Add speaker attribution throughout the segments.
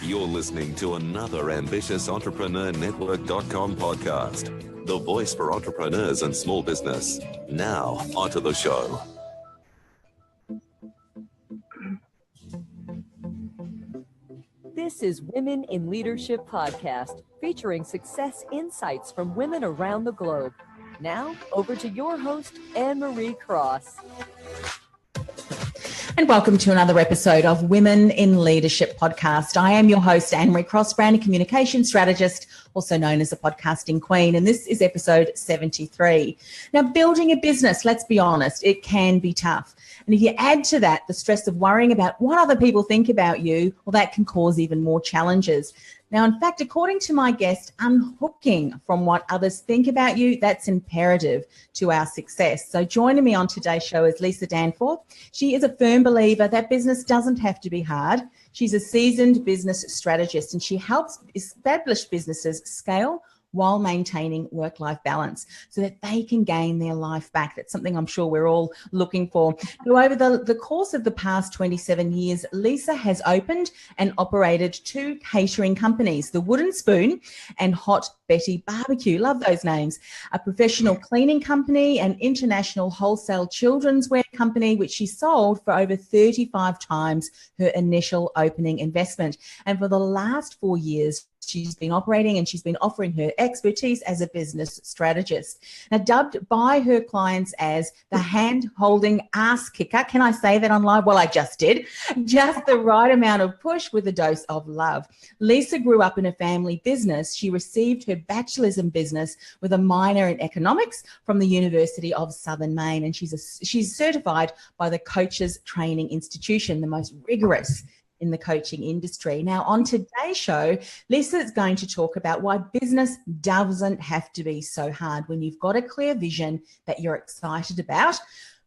Speaker 1: You're listening to another ambitious entrepreneurnetwork.com podcast, the voice for entrepreneurs and small business. Now, onto the show.
Speaker 2: This is Women in Leadership Podcast, featuring success insights from women around the globe. Now, over to your host, Anne-Marie Cross.
Speaker 3: And welcome to another episode of Women in Leadership Podcast. I am your host, Anne-Marie Cross, brand and communication strategist, also known as the podcasting queen. And this is episode 73. Now, building a business, let's be honest, it can be tough. And if you add to that the stress of worrying about what other people think about you, well, that can cause even more challenges. Now, in fact, according to my guest, unhooking from what others think about you, that's imperative to our success. So joining me on today's show is Lisa Danforth. She is a firm believer that business doesn't have to be hard. She's a seasoned business strategist, and she helps established businesses scale while maintaining work-life balance so that they can gain their life back. That's something I'm sure we're all looking for. So over the course of the past 27 years, Lisa has opened and operated two catering companies, the Wooden Spoon and Hot Betty Barbecue. Love those names. A professional cleaning company, an international wholesale children's wear company, which she sold for over 35 times her initial opening investment. And for the last 4 years, she's been operating and she's been offering her expertise as a business strategist. Now, dubbed by her clients as the hand-holding ass kicker. Can I say that on live? Well, I just did. Just the right amount of push with a dose of love. Lisa grew up in a family business. She received her bachelor's in business with a minor in economics from the University of Southern Maine. And she's certified by the Coaches Training Institution, the most rigorous in the coaching industry. Now, on today's show, Lisa is going to talk about why business doesn't have to be so hard when you've got a clear vision that you're excited about.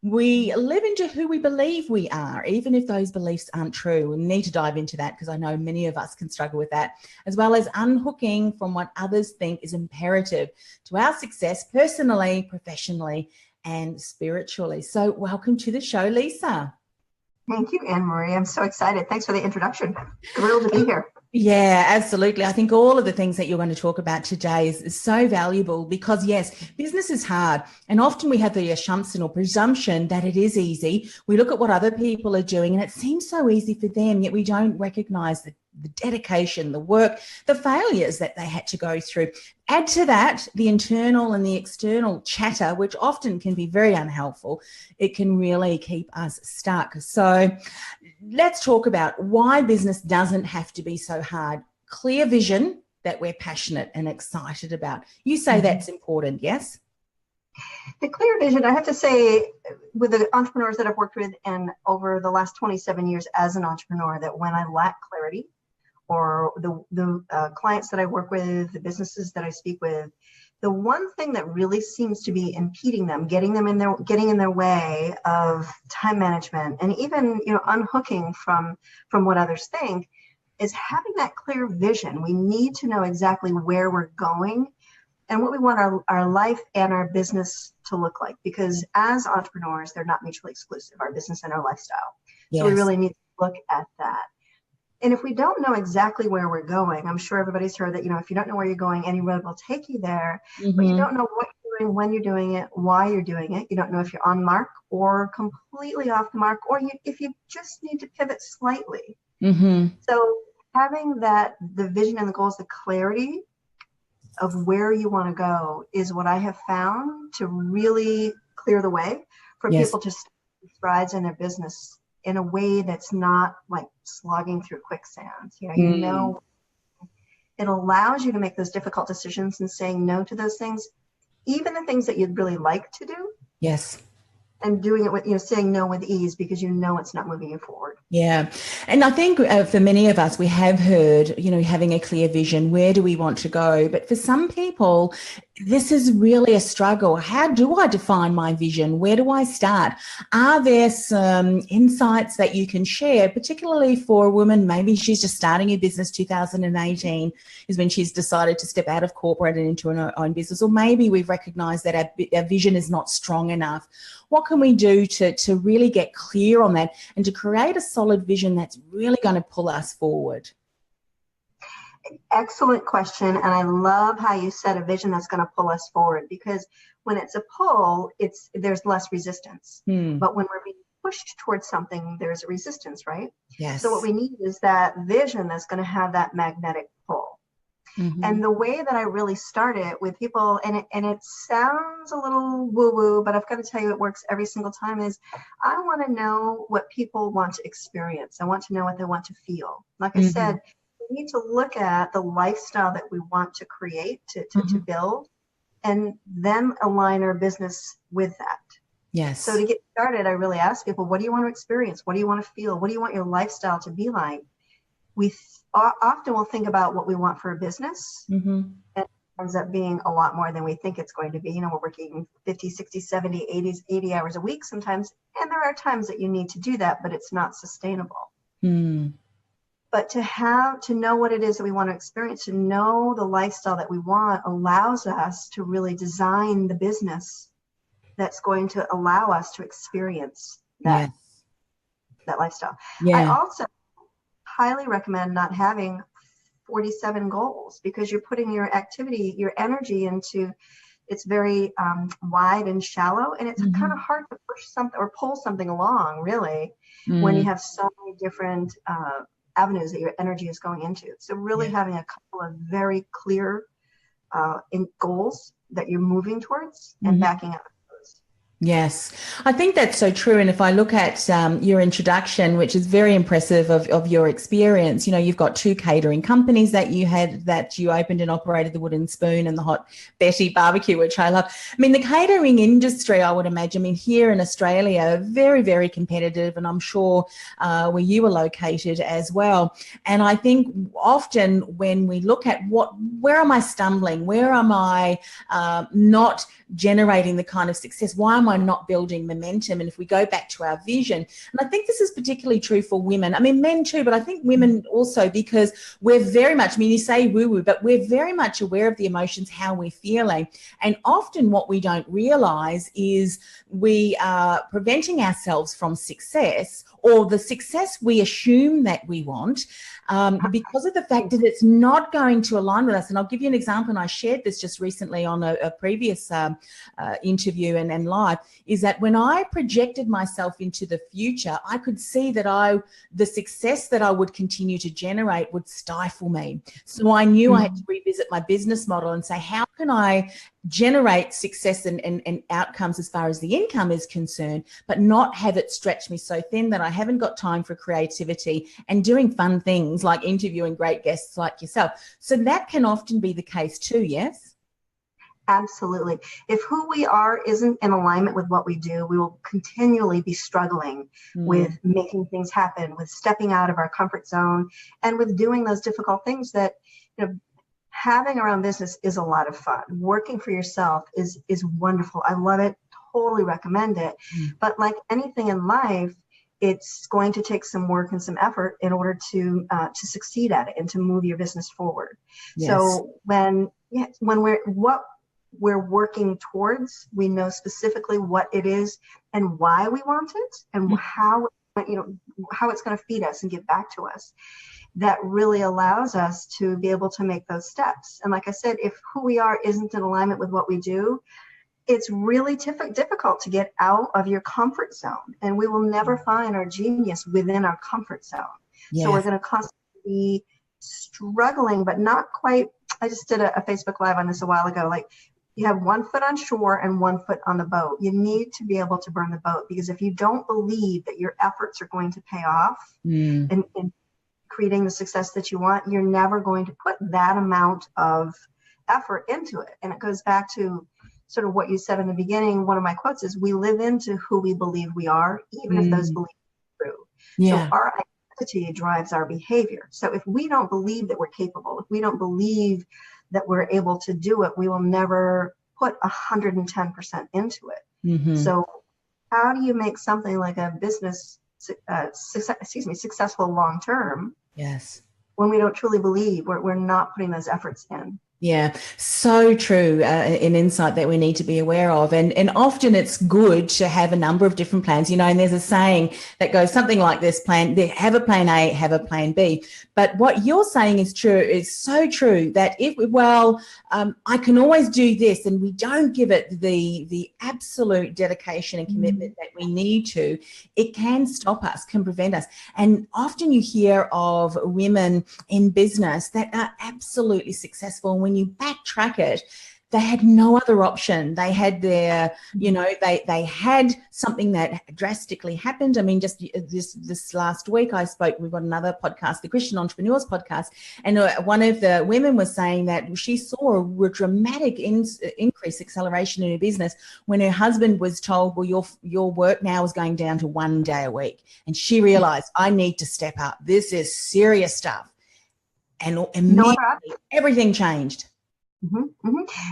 Speaker 3: We live into who we believe we are, even if those beliefs aren't true. We need to dive into that because I know many of us can struggle with that, as well as unhooking from what others think is imperative to our success personally, professionally, and spiritually. So welcome to the show, Lisa.
Speaker 4: Thank you, Anne-Marie. I'm so excited. Thanks for the introduction. Thrilled to be here.
Speaker 3: Yeah, absolutely. I think all of the things that you're going to talk about today is so valuable because, yes, business is hard. And often we have the assumption or presumption that it is easy. We look at what other people are doing and it seems so easy for them, yet we don't recognize the dedication, the work, the failures that they had to go through. Add to that the internal and the external chatter, which often can be very unhelpful. It can really keep us stuck. So let's talk about why business doesn't have to be so hard. Clear vision that we're passionate and excited about. You say that's important, yes?
Speaker 4: The clear vision, I have to say, with the entrepreneurs that I've worked with and over the last 27 years as an entrepreneur, that when I lack clarity, or the clients that I work with, the businesses that I speak with, the one thing that really seems to be impeding them, getting in their way of time management, and even unhooking from what others think, is having that clear vision. We need to know exactly where we're going and what we want our life and our business to look like. Because as entrepreneurs, they're not mutually exclusive, our business and our lifestyle. Yes. So we really need to look at that. And if we don't know exactly where we're going, I'm sure everybody's heard that, if you don't know where you're going, any road will take you there, but you don't know what you're doing, when you're doing it, why you're doing it. You don't know if you're on mark or completely off the mark, or if you just need to pivot slightly. So having the vision and the goals, the clarity of where you want to go is what I have found to really clear the way for people to strides in their business in a way that's not like slogging through quicksand. It allows you to make those difficult decisions and saying no to those things, even the things that you'd really like to do.
Speaker 3: Yes.
Speaker 4: And doing it with, saying no with ease because it's not moving you forward.
Speaker 3: Yeah. And I think for many of us, we have heard, having a clear vision, where do we want to go? But for some people, this is really a struggle. How do I define my vision? Where do I start? Are there some insights that you can share, particularly for a woman? Maybe she's just starting a business. 2018 is when she's decided to step out of corporate and into her own business. Or maybe we've recognized that our vision is not strong enough. What can we do to really get clear on that and to create a solid vision that's really going to pull us forward?
Speaker 4: Excellent question. And I love how you said a vision that's going to pull us forward, because when it's a pull, there's less resistance. But when we're being pushed towards something, there's a resistance, right?
Speaker 3: Yes.
Speaker 4: So what we need is that vision that's going to have that magnetic pull. And the way that I really start it with people, and it sounds a little woo-woo, but I've got to tell you it works every single time, is I want to know what people want to experience. I want to know what they want to feel. Like I said, we need to look at the lifestyle that we want to create, to build, and then align our business with that.
Speaker 3: Yes.
Speaker 4: So to get started, I really ask people, what do you want to experience? What do you want to feel? What do you want your lifestyle to be like? We often will think about what we want for a business, and it ends up being a lot more than we think it's going to be. You know, we're working 50, 60, 70, 80 hours a week sometimes, and there are times that you need to do that, but it's not sustainable. But to know what it is that we want to experience, to know the lifestyle that we want, allows us to really design the business that's going to allow us to experience that lifestyle. I also highly recommend not having 47 goals, because you're putting your activity, your energy into, it's very wide and shallow, and it's kind of hard to push something or pull something along, really, when you have so many different avenues that your energy is going into. So really having a couple of very clear goals that you're moving towards and backing up.
Speaker 3: Yes, I think that's so true. And if I look at your introduction, which is very impressive of your experience, you know, you've got 2 catering companies that you opened and operated, the Wooden Spoon and the Hot Betty Barbecue, which I love. I mean, the catering industry, I would imagine, I mean, here in Australia, very, very competitive, and I'm sure where you were located as well. And I think often when we look at where am I stumbling? Where am I not generating the kind of success? Why am I not building momentum? And if we go back to our vision, and I think this is particularly true for women, I mean, men too, but I think women also, because we're very much, I mean, you say woo-woo, but we're very much aware of the emotions, how we're feeling. And often what we don't realize is we are preventing ourselves from success, or the success we assume that we want, because of the fact that it's not going to align with us. And I'll give you an example, and I shared this just recently on a previous interview and live, is that when I projected myself into the future, I could see that the success that I would continue to generate would stifle me. So I knew I had to revisit my business model and say, how can I generate success and outcomes as far as the income is concerned, but not have it stretch me so thin that I haven't got time for creativity and doing fun things like interviewing great guests like yourself. So that can often be the case too, yes?
Speaker 4: Absolutely. If who we are isn't in alignment with what we do, we will continually be struggling with making things happen, with stepping out of our comfort zone, and with doing those difficult things that, you know, having our own business is a lot of fun. Working for yourself is wonderful. I love it. Totally recommend it. But like anything in life, it's going to take some work and some effort in order to succeed at it and to move your business forward. Yes. So when we're working towards, we know specifically what it is and why we want it, and how it's going to feed us and give back to us. That really allows us to be able to make those steps. And like I said, if who we are isn't in alignment with what we do, it's really difficult to get out of your comfort zone. And we will never find our genius within our comfort zone. Yeah. So we're going to constantly be struggling, but not quite. I just did a Facebook Live on this a while ago. Like, you have 1 foot on shore and 1 foot on the boat. You need to be able to burn the boat, because if you don't believe that your efforts are going to pay off in creating the success that you want, you're never going to put that amount of effort into it. And it goes back to sort of what you said in the beginning. One of my quotes is, we live into who we believe we are, even if those beliefs are true. Yeah. So our identity drives our behavior. So if we don't believe that we're capable, if we don't believe that we're able to do it, we will never put 110% into it. So how do you make something like a business successful long-term?
Speaker 3: Yes.
Speaker 4: When we don't truly believe, we're not putting those efforts in.
Speaker 3: Yeah, so true. An insight that we need to be aware of. And often it's good to have a number of different plans, and there's a saying that goes something like this: have a plan A, have a plan B. But what you're saying is true. It's so true that I can always do this, and we don't give it the absolute dedication and commitment that we need to, it can stop us, can prevent us. And often you hear of women in business that are absolutely successful. When you backtrack it, they had no other option. They had their, they had something that drastically happened. I mean, just this last week, we've got another podcast, the Christian Entrepreneurs podcast, and one of the women was saying that she saw a dramatic increase, acceleration in her business when her husband was told, well, your work now is going down to 1 day a week. And she realized, I need to step up. This is serious stuff. And immediately everything changed.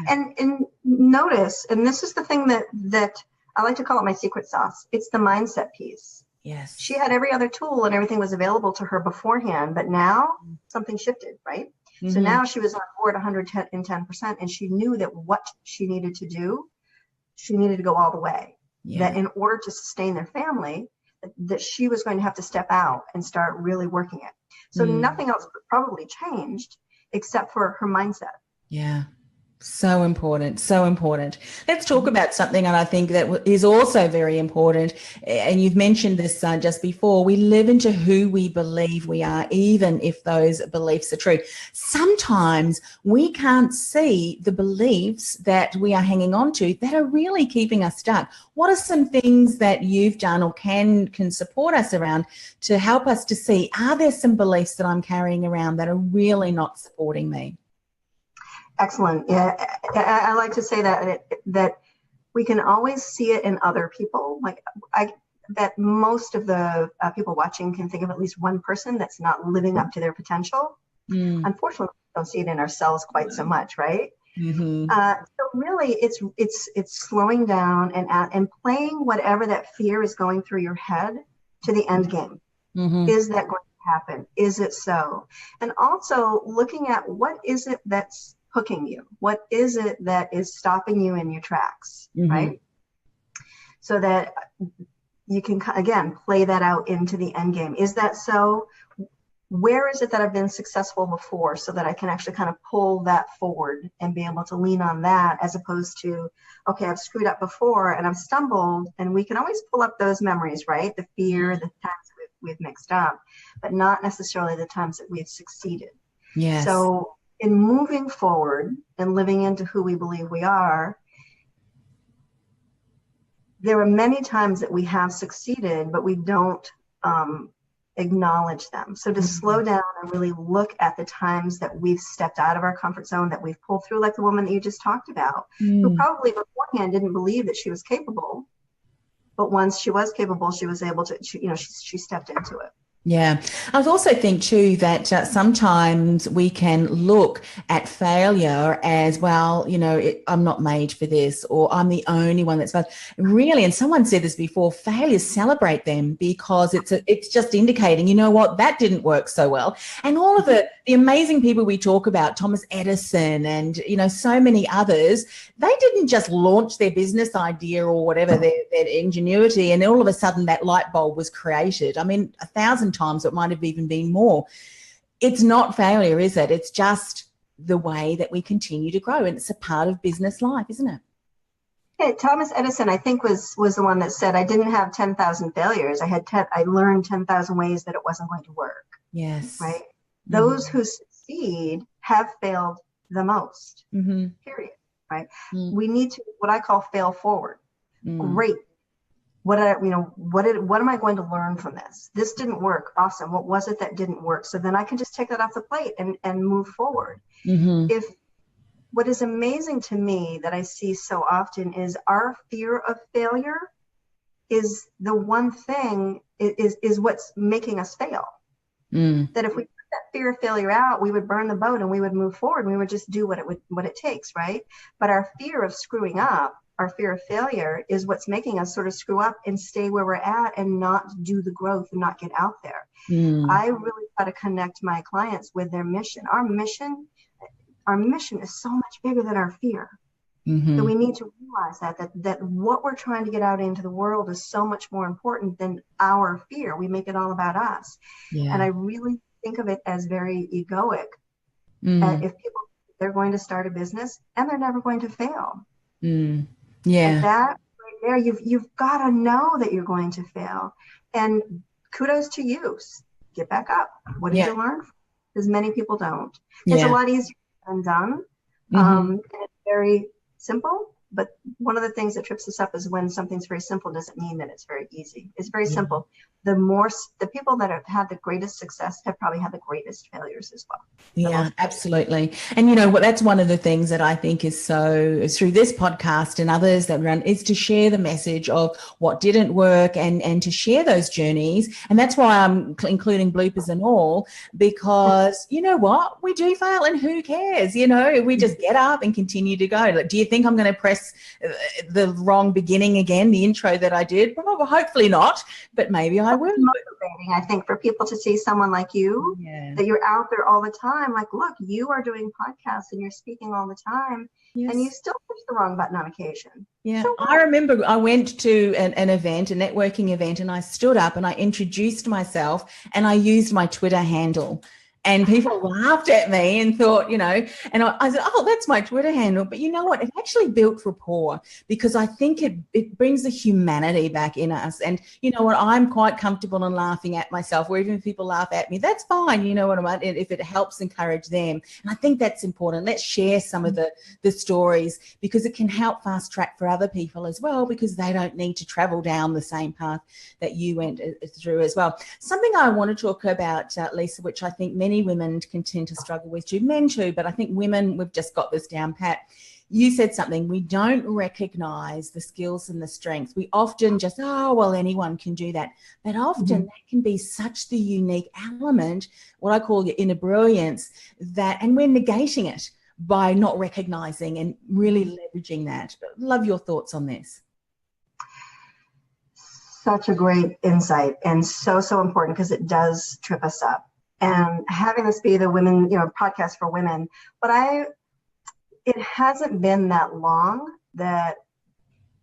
Speaker 4: And notice, and this is the thing that I like to call it my secret sauce. It's the mindset piece.
Speaker 3: Yes.
Speaker 4: She had every other tool and everything was available to her beforehand, but now something shifted, right? So now she was on board 110%, and she knew that what she needed to do, she needed to go all the way. Yeah. That in order to sustain their family, that she was going to have to step out and start really working it. So nothing else probably changed except for her mindset.
Speaker 3: Yeah. So important. So important. Let's talk about something that I think that is also very important. And you've mentioned this just before. We live into who we believe we are, even if those beliefs are true. Sometimes we can't see the beliefs that we are hanging on to that are really keeping us stuck. What are some things that you've done or can support us around to help us to see, are there some beliefs that I'm carrying around that are really not supporting me?
Speaker 4: Excellent. Yeah, I like to say that we can always see it in other people. Like that most of the people watching can think of at least one person that's not living up to their potential. Unfortunately, we don't see it in ourselves quite so much, right? So really, it's slowing down and playing whatever that fear is going through your head to the end game. Is that going to happen? Is it so? And also looking at what is it that's hooking you? What is it that is stopping you in your tracks, right? So that you can, again, play that out into the end game. Is that so? Where is it that I've been successful before so that I can actually kind of pull that forward and be able to lean on that, as opposed to, okay, I've screwed up before and I've stumbled, and we can always pull up those memories, right? The fear, the times we've mixed up, but not necessarily the times that we've succeeded.
Speaker 3: Yes.
Speaker 4: So in moving forward and living into who we believe we are, there are many times that we have succeeded, but we don't acknowledge them. So to slow down and really look at the times that we've stepped out of our comfort zone, that we've pulled through, like the woman that you just talked about, who probably beforehand didn't believe that she was capable, but once she was capable, she was able to, she stepped into it.
Speaker 3: Yeah. I also think too that sometimes we can look at failure as, well, I'm not made for this, or I'm the only one that's failed. Really, and someone said this before, failures, celebrate them, because it's just indicating, you know what, that didn't work so well. And all of the amazing people we talk about, Thomas Edison and, so many others, they didn't just launch their business idea or whatever, their ingenuity, and all of a sudden that light bulb was created. I mean, 1,000 times, it might have even been more. It's not failure, is it? It's just the way that we continue to grow, and it's a part of business life, isn't it?
Speaker 4: Yeah, Thomas Edison, I think, was the one that said, I didn't have 10,000 failures. I learned 10,000 ways that it wasn't going to work.
Speaker 3: Yes.
Speaker 4: Right? Those who succeed have failed the most, period. Right? We need to, what I call, fail forward. Great. What am I going to learn from this? This didn't work. Awesome. What was it that didn't work? So then I can just take that off the plate and move forward. If what is amazing to me that I see so often is our fear of failure is the one thing is what's making us fail. That if we put that fear of failure out, we would burn the boat and we would move forward. And we would just do what it takes, right? But our fear of screwing up, our fear of failure, is what's making us sort of screw up and stay where we're at and not do the growth and not get out there. I really try to connect my clients with their mission. Our mission, our mission is so much bigger than our fear.
Speaker 3: Mm-hmm.
Speaker 4: So we need to realize that what we're trying to get out into the world is so much more important than our fear. We make it all about us.
Speaker 3: Yeah.
Speaker 4: And I really think of it as very egoic. If they're going to start a business and they're never going to fail.
Speaker 3: Yeah.
Speaker 4: And that right there, you've got to know that you're going to fail. And kudos to you. Get back up. What did you learn? Because many people don't. It's a lot easier than done. And it's very simple. But one of the things that trips us up is when something's very simple doesn't mean that it's very easy. It's very simple. The people that have had the greatest success have probably had the greatest failures as well.
Speaker 3: Yeah, absolutely. And you know what, that's one of the things that I think is so through this podcast and others that run is to share the message of what didn't work and to share those journeys. And that's why I'm including bloopers and all, because you know what, we do fail and who cares? You know, we just get up and continue to go. Like, do you think I'm going to press the wrong beginning again, the intro that I did? Well, hopefully not, but maybe I will.
Speaker 4: It's motivating, I think, for people to see someone like you, that you're out there all the time. Like, look, you are doing podcasts and you're speaking all the time, and you still push the wrong button on occasion.
Speaker 3: Yeah,
Speaker 4: So
Speaker 3: I remember I went to an event, a networking event, and I stood up and I introduced myself and I used my Twitter handle. And people laughed at me and thought, you know, and I said, oh, that's my Twitter handle. But you know what? It actually built rapport because I think it brings the humanity back in us. And you know what? I'm quite comfortable in laughing at myself, or even if people laugh at me, that's fine. You know what I mean? If it helps encourage them. And I think that's important. Let's share some of the stories because it can help fast track for other people as well, because they don't need to travel down the same path that you went through as well. Something I want to talk about, Lisa, which I think many women can tend to struggle with too, men too, but I think women, we've just got this down pat. You said something, we don't recognize the skills and the strengths. We often just, oh, well, anyone can do that. But often that can be such the unique element, what I call your inner brilliance, that, and we're negating it by not recognizing and really leveraging that. But love your thoughts on this.
Speaker 4: Such a great insight, and so important, because it does trip us up. And having this be the women, you know, podcast for women, but it hasn't been that long that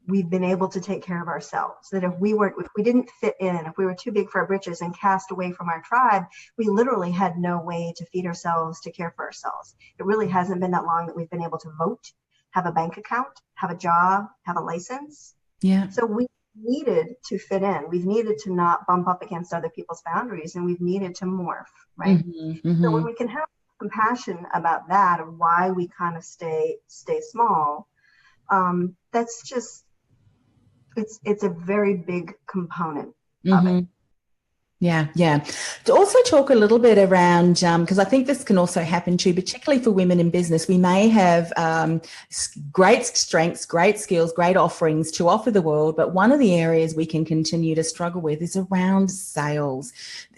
Speaker 4: we've been able to take care of ourselves. That if we didn't fit in, if we were too big for our britches and cast away from our tribe, we literally had no way to feed ourselves, to care for ourselves. It really hasn't been that long that we've been able to vote, have a bank account, have a job, have a license.
Speaker 3: Yeah.
Speaker 4: So we needed to fit in. We've needed to not bump up against other people's boundaries, and we've needed to morph, right? So when we can have compassion about that, of why we kind of stay small, that's just, it's a very big component of it.
Speaker 3: Yeah. To also talk a little bit around, because I think this can also happen too, particularly for women in business. We may have great strengths, great skills, great offerings to offer the world, but one of the areas we can continue to struggle with is around sales.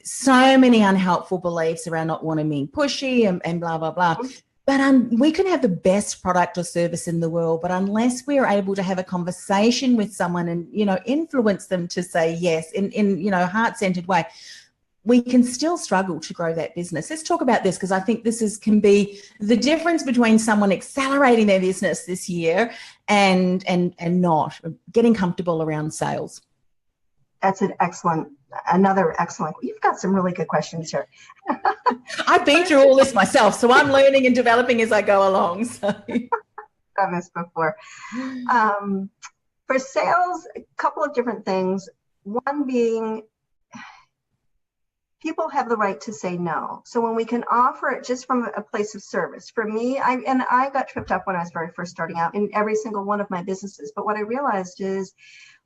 Speaker 3: So many unhelpful beliefs around not wanting to be pushy and blah, blah, blah. But we can have the best product or service in the world, but unless we are able to have a conversation with someone and, you know, influence them to say yes in you know, heart-centered way, we can still struggle to grow that business. Let's talk about this, because I think this can be the difference between someone accelerating their business this year and not getting comfortable around sales.
Speaker 4: That's another excellent. You've got some really good questions here.
Speaker 3: I've been through all this myself, so I'm learning and developing as I go along. So.
Speaker 4: Done this before. For sales, a couple of different things. One being, people have the right to say no. So when we can offer it just from a place of service. For me, I got tripped up when I was very first starting out in every single one of my businesses. But what I realized is,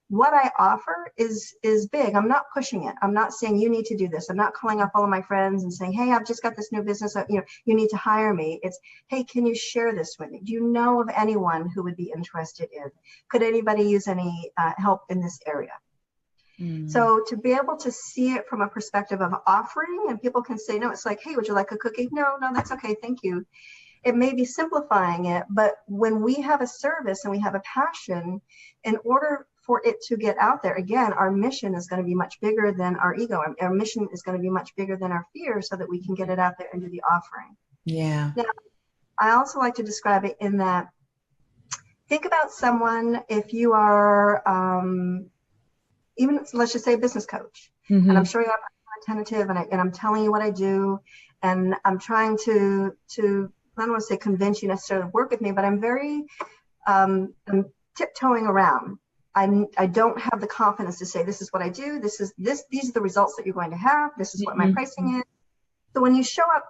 Speaker 4: what I offer is big. I'm not pushing it. I'm not saying you need to do this. I'm not calling up all of my friends and saying, hey, I've just got this new business. You need to hire me. It's, hey, can you share this with me? Do you know of anyone who would be interested in? Could anybody use any help in this area? So to be able to see it from a perspective of offering, and people can say, no, it's like, hey, would you like a cookie? No, that's okay. Thank you. It may be simplifying it, but when we have a service and we have a passion, in order for it to get out there, again, our mission is going to be much bigger than our ego. Our mission is going to be much bigger than our fear, so that we can get it out there and do the offering.
Speaker 3: Yeah.
Speaker 4: Now, I also like to describe it in that, think about someone, if you are, even let's just say a business coach, and I'm sure you're attentive, and I'm telling you what I do, and I'm trying to I don't want to say convince you necessarily to work with me, but I'm very, I'm tiptoeing around. I don't have the confidence to say, this is what I do, these are the results that you're going to have, this is what my pricing is. So when you show up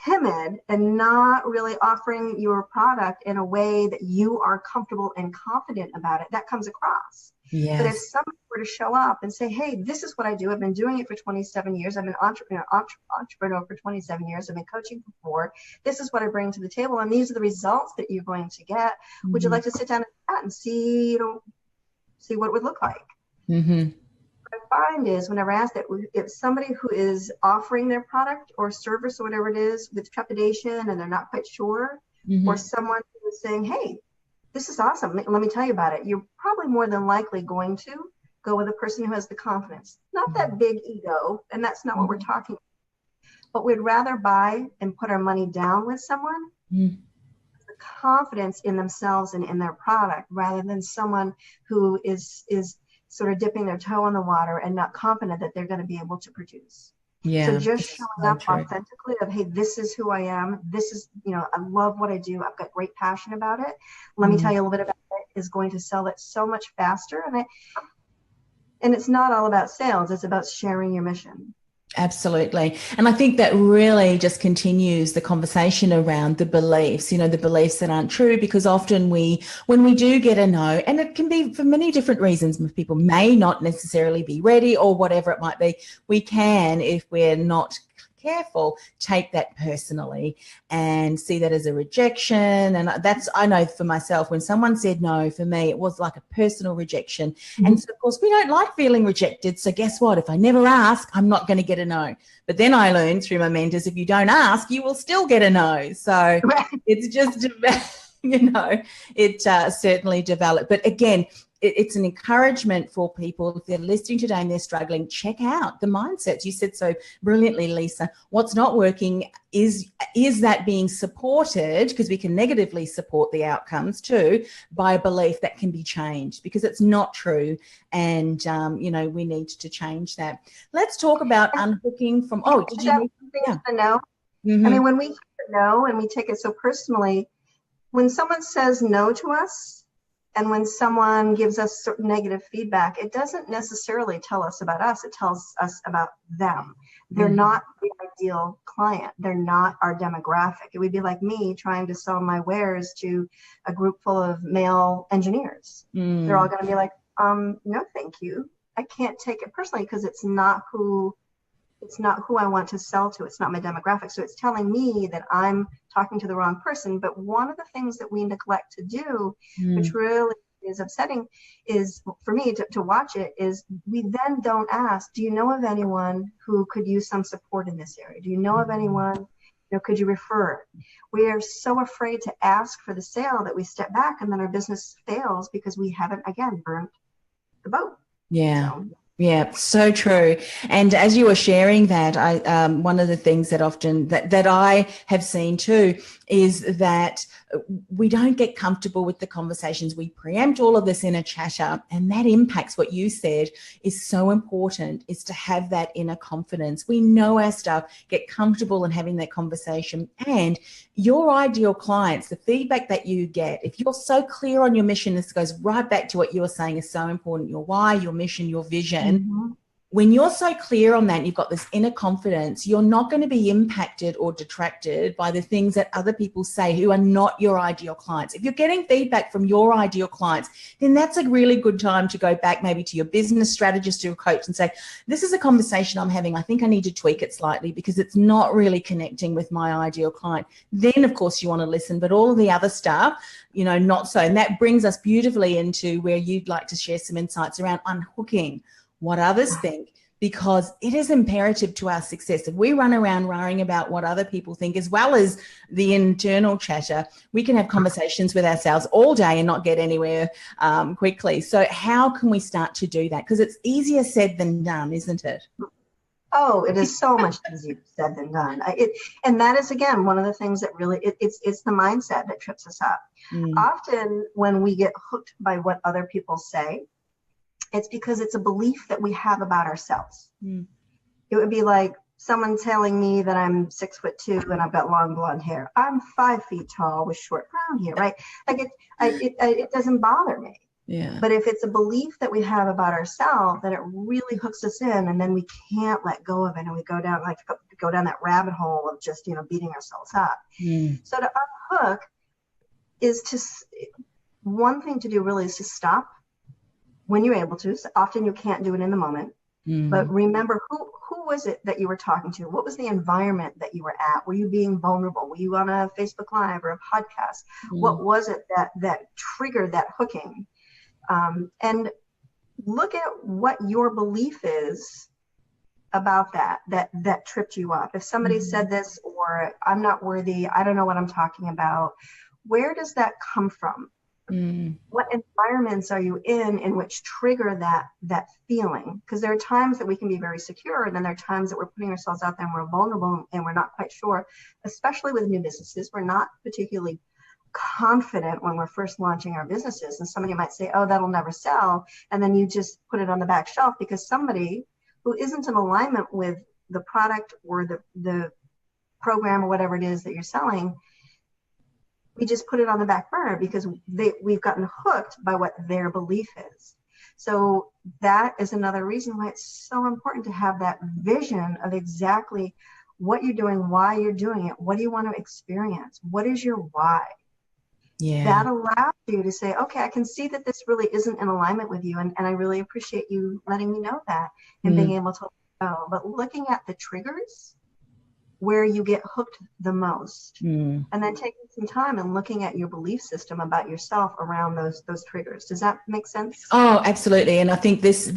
Speaker 4: timid and not really offering your product in a way that you are comfortable and confident about it, that comes across.
Speaker 3: Yes.
Speaker 4: But if someone were to show up and say, hey, this is what I do, I've been doing it for 27 years, I've been entrepreneur for 27 years, I've been coaching for 4, this is what I bring to the table, and these are the results that you're going to get. Would you like to sit down and chat and see what it would look like? What I find is, whenever I ask that, if somebody who is offering their product or service or whatever it is with trepidation and they're not quite sure, or someone who is saying, hey, this is awesome, let me tell you about it, you're probably more than likely going to go with a person who has the confidence, not that big ego, and that's not what we're talking about. But we'd rather buy and put our money down with someone the confidence in themselves and in their product, rather than someone who is sort of dipping their toe in the water and not confident that they're going to be able to produce.
Speaker 3: Yeah.
Speaker 4: So just showing up authentically of, hey, this is who I am. This is, I love what I do. I've got great passion about it. Let me tell you a little bit about it, is going to sell it so much faster. And it's not all about sales. It's about sharing your mission.
Speaker 3: Absolutely. And I think that really just continues the conversation around the beliefs, the beliefs that aren't true, because often when we do get a no, and it can be for many different reasons, people may not necessarily be ready or whatever it might be, we can, if we're not careful, take that personally and see that as a rejection. And I know for myself, when someone said no, for me, it was like a personal rejection. And so, of course, we don't like feeling rejected. So guess what? If I never ask, I'm not going to get a no. But then I learned through my mentors, if you don't ask, you will still get a no. So it's just, it certainly developed. But again, it's an encouragement for people, if they're listening today and they're struggling, check out the mindsets. You said so brilliantly, Lisa. What's not working is that being supported, because we can negatively support the outcomes too, by a belief that can be changed, because it's not true. And, we need to change that. Let's talk about unhooking from, did you need
Speaker 4: to know? I mean, when we hear no and we take it so personally, when someone says no to us, and when someone gives us certain negative feedback, it doesn't necessarily tell us about us. It tells us about them. They're not the ideal client. They're not our demographic. It would be like me trying to sell my wares to a group full of male engineers. They're all going to be like, no, thank you. I can't take it personally, because it's not who I want to sell to. It's not my demographic. So it's telling me that I'm talking to the wrong person. But one of the things that we neglect to do, which really is upsetting, is for me to watch it, is we then don't ask, do you know of anyone who could use some support in this area? Do you know of anyone? Could you refer? We are so afraid to ask for the sale that we step back, and then our business fails because we haven't, again, burnt the boat.
Speaker 3: Yeah. Yeah, so true. And as you were sharing that, one of the things that often that I have seen too is that we don't get comfortable with the conversations. We preempt all of this inner chatter, and that impacts what you said is so important, is to have that inner confidence. We know our stuff, get comfortable in having that conversation. And your ideal clients, the feedback that you get, if you're so clear on your mission, this goes right back to what you were saying is so important, your why, your mission, your vision. When you're so clear on that, you've got this inner confidence, you're not going to be impacted or detracted by the things that other people say who are not your ideal clients. If you're getting feedback from your ideal clients, then that's a really good time to go back maybe to your business strategist or coach and say, this is a conversation I'm having. I think I need to tweak it slightly because it's not really connecting with my ideal client. Then, of course, you want to listen, but all of the other stuff, not so. And that brings us beautifully into where you'd like to share some insights around unhooking what others think, because it is imperative to our success. If we run around worrying about what other people think, as well as the internal chatter, we can have conversations with ourselves all day and not get anywhere quickly. So how can we start to do that? Because it's easier said than done, isn't it?
Speaker 4: Oh, it is so much easier said than done. And that is, again, one of the things that really, it's the mindset that trips us up. Often when we get hooked by what other people say, it's because it's a belief that we have about ourselves. It would be like someone telling me that I'm 6'2" and I've got long blonde hair. I'm 5 feet tall with short brown hair, right? Like it doesn't bother me.
Speaker 3: Yeah.
Speaker 4: But if it's a belief that we have about ourselves, that it really hooks us in, and then we can't let go of it, and we go down that rabbit hole of just, beating ourselves up. So to unhook is one thing to do really is to stop when you're able to. So often you can't do it in the moment, but remember who was it that you were talking to? What was the environment that you were at? Were you being vulnerable? Were you on a Facebook Live or a podcast? What was it that triggered that hooking? And look at what your belief is about that tripped you up. If somebody said this, or I'm not worthy, I don't know what I'm talking about, where does that come from? What environments are you in which trigger that feeling? Because there are times that we can be very secure, and then there are times that we're putting ourselves out there and we're vulnerable and we're not quite sure, especially with new businesses. We're not particularly confident when we're first launching our businesses, and somebody might say, oh, that'll never sell, and then you just put it on the back shelf because somebody who isn't in alignment with the product or the program or whatever it is that you're selling, we just put it on the back burner because we've gotten hooked by what their belief is. So that is another reason why it's so important to have that vision of exactly what you're doing, why you're doing it, what do you want to experience, what is your why.
Speaker 3: Yeah.
Speaker 4: That allows you to say, okay, I can see that this really isn't in alignment with you, and I really appreciate you letting me know that and being able to know. But looking at the triggers where you get hooked the most, and then taking some time and looking at your belief system about yourself around those triggers. Does that make sense?
Speaker 3: Oh, absolutely. And I think this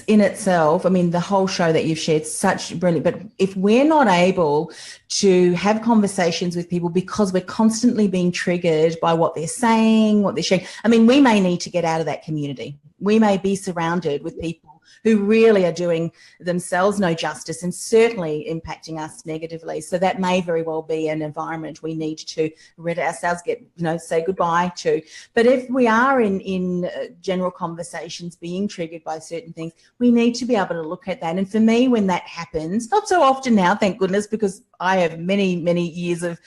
Speaker 3: in itself, I mean, the whole show that you've shared, such brilliant, but if we're not able to have conversations with people because we're constantly being triggered by what they're saying, what they're sharing, I mean, we may need to get out of that community. We may be surrounded with people who really are doing themselves no justice and certainly impacting us negatively. So that may very well be an environment we need to rid ourselves, say goodbye to. But if we are in general conversations being triggered by certain things, we need to be able to look at that. And for me, when that happens, not so often now, thank goodness, because I have many, many years of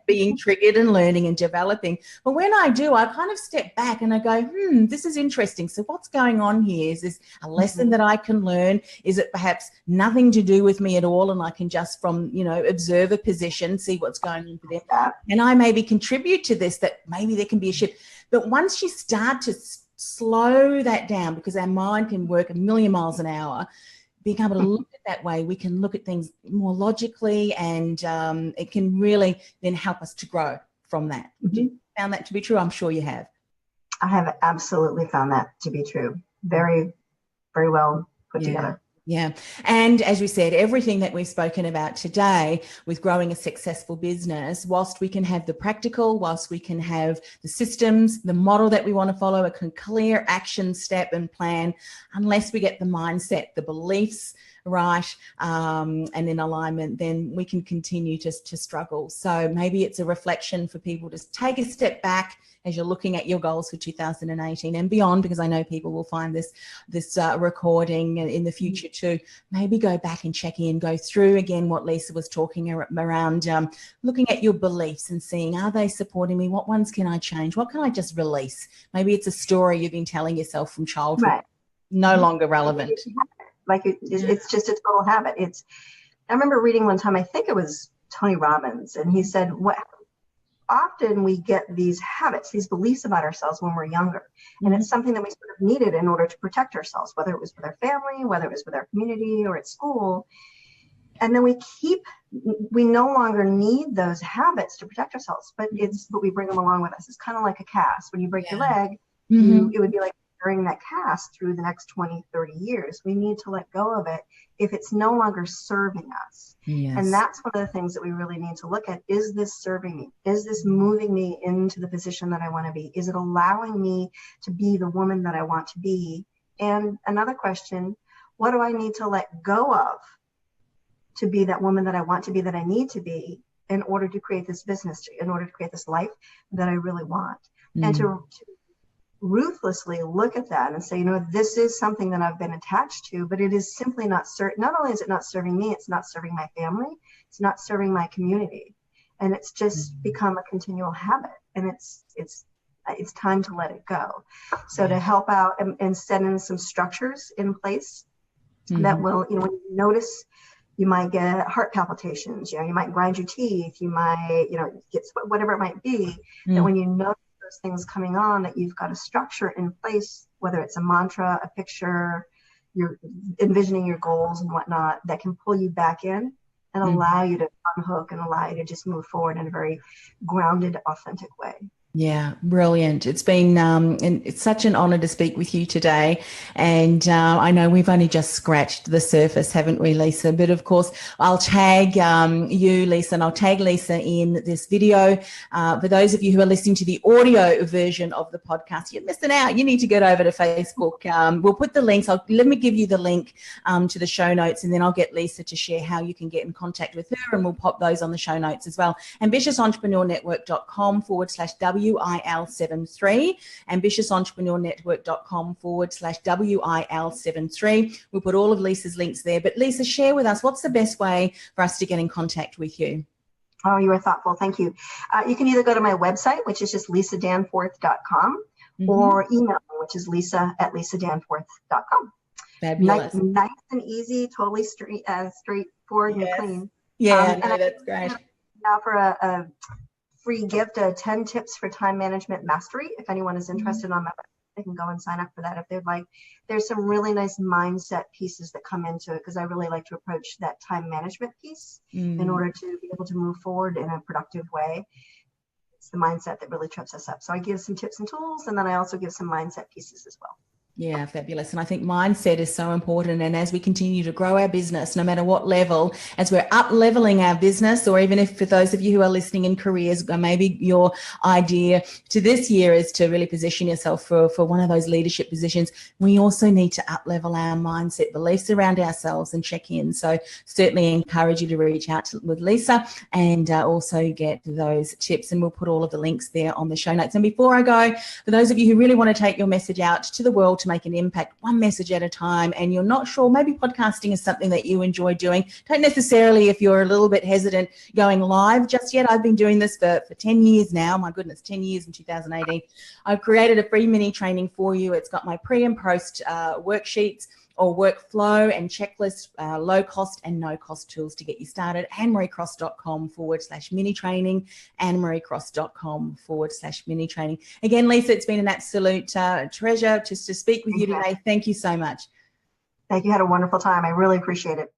Speaker 3: being triggered and learning and developing. But when I do, I kind of step back and I go, this is interesting. So what's going on here? Is this a lesson that I can learn? Is it perhaps nothing to do with me at all, and I can just from, observer position, see what's going on for them? And I maybe contribute to this, that maybe there can be a shift. But once you start to slow that down, because our mind can work a million miles an hour, being able to look at that way, we can look at things more logically, and it can really then help us to grow from that. Have you found that to be true? I'm sure you have.
Speaker 4: I have absolutely found that to be true. Very, very well put together.
Speaker 3: Yeah. And as we said, everything that we've spoken about today with growing a successful business, whilst we can have the practical, whilst we can have the systems, the model that we want to follow, a clear action step and plan, unless we get the mindset, the beliefs right, and in alignment, then we can continue to struggle. So maybe it's a reflection for people to take a step back as you're looking at your goals for 2018 and beyond, because I know people will find this recording in the future too. Maybe go back and check in, go through again what Lisa was talking around, looking at your beliefs and seeing, are they supporting me? What ones can I change? What can I just release? Maybe it's a story you've been telling yourself from childhood, no longer relevant.
Speaker 4: Like it's just a total habit. I remember reading one time, I think it was Tony Robbins, and he said, often we get these habits, these beliefs about ourselves when we're younger. And it's something that we sort of needed in order to protect ourselves, whether it was with our family, whether it was with our community or at school. And then we no longer need those habits to protect ourselves, but we bring them along with us. It's kind of like a cast. When you break your leg, it would be like carrying that cast through the next 20, 30 years. We need to let go of it if it's no longer serving us. Yes. And that's one of the things that we really need to look at. Is this serving me? Is this moving me into the position that I want to be? Is it allowing me to be the woman that I want to be? And another question, what do I need to let go of to be that woman that I want to be, that I need to be in order to create this business, in order to create this life that I really want. And to ruthlessly look at that and say, this is something that I've been attached to, but it is simply not not only is it not serving me, it's not serving my family, it's not serving my community. And it's just become a continual habit. And it's time to let it go. So to help out and set in some structures in place that will, when you notice, you might get heart palpitations, you might grind your teeth, you might, get whatever it might be, that when you notice those things coming on, that you've got a structure in place, whether it's a mantra, a picture, you're envisioning your goals and whatnot, that can pull you back in and allow you to unhook and allow you to just move forward in a very grounded, authentic way.
Speaker 3: Yeah, brilliant. It's been and it's such an honor to speak with you today. And I know we've only just scratched the surface, haven't we, Lisa? But of course, I'll tag you, Lisa, and I'll tag Lisa in this video. For those of you who are listening to the audio version of the podcast, you're missing out. You need to get over to Facebook. We'll put the links. Let me give you the link to the show notes, and then I'll get Lisa to share how you can get in contact with her, and we'll pop those on the show notes as well. AmbitiousEntrepreneurNetwork.com/WIL73, AmbitiousEntrepreneurNetwork.com/WIL73. We'll put all of Lisa's links there. But Lisa, share with us, what's the best way for us to get in contact with you?
Speaker 4: Oh, you are thoughtful. Thank you. You can either go to my website, which is just lisadanforth.com, or email me, which is lisa@lisadanforth.com.
Speaker 3: Fabulous.
Speaker 4: Nice and easy, totally straightforward and clean.
Speaker 3: Yeah, that's great.
Speaker 4: Now for a free gift, 10 tips for time management mastery. If anyone is interested on my website, they can go and sign up for that if they'd like. There's some really nice mindset pieces that come into it, because I really like to approach that time management piece in order to be able to move forward in a productive way. It's the mindset that really trips us up. So I give some tips and tools, and then I also give some mindset pieces as well.
Speaker 3: Yeah, fabulous. And I think mindset is so important. And as we continue to grow our business, no matter what level, as we're up leveling our business, or even if for those of you who are listening in careers, maybe your idea to this year is to really position yourself for one of those leadership positions, we also need to up level our mindset, beliefs around ourselves, and check in. So certainly encourage you to reach out with Lisa and also get those tips. And we'll put all of the links there on the show notes. And before I go, for those of you who really want to take your message out to the world, to make an impact, one message at a time, and you're not sure, maybe podcasting is something that you enjoy doing, don't necessarily, if you're a little bit hesitant, going live just yet. I've been doing this for 10 years now. My goodness, 10 years in 2018. I've created a free mini training for you. It's got my pre and post worksheets or workflow and checklist, low cost and no cost tools to get you started. AnneMarieCross.com/mini training, AnneMarieCross.com/mini training. Again, Lisa, it's been an absolute treasure just to speak with you today. Thank you so much.
Speaker 4: Thank you. Had a wonderful time. I really appreciate it.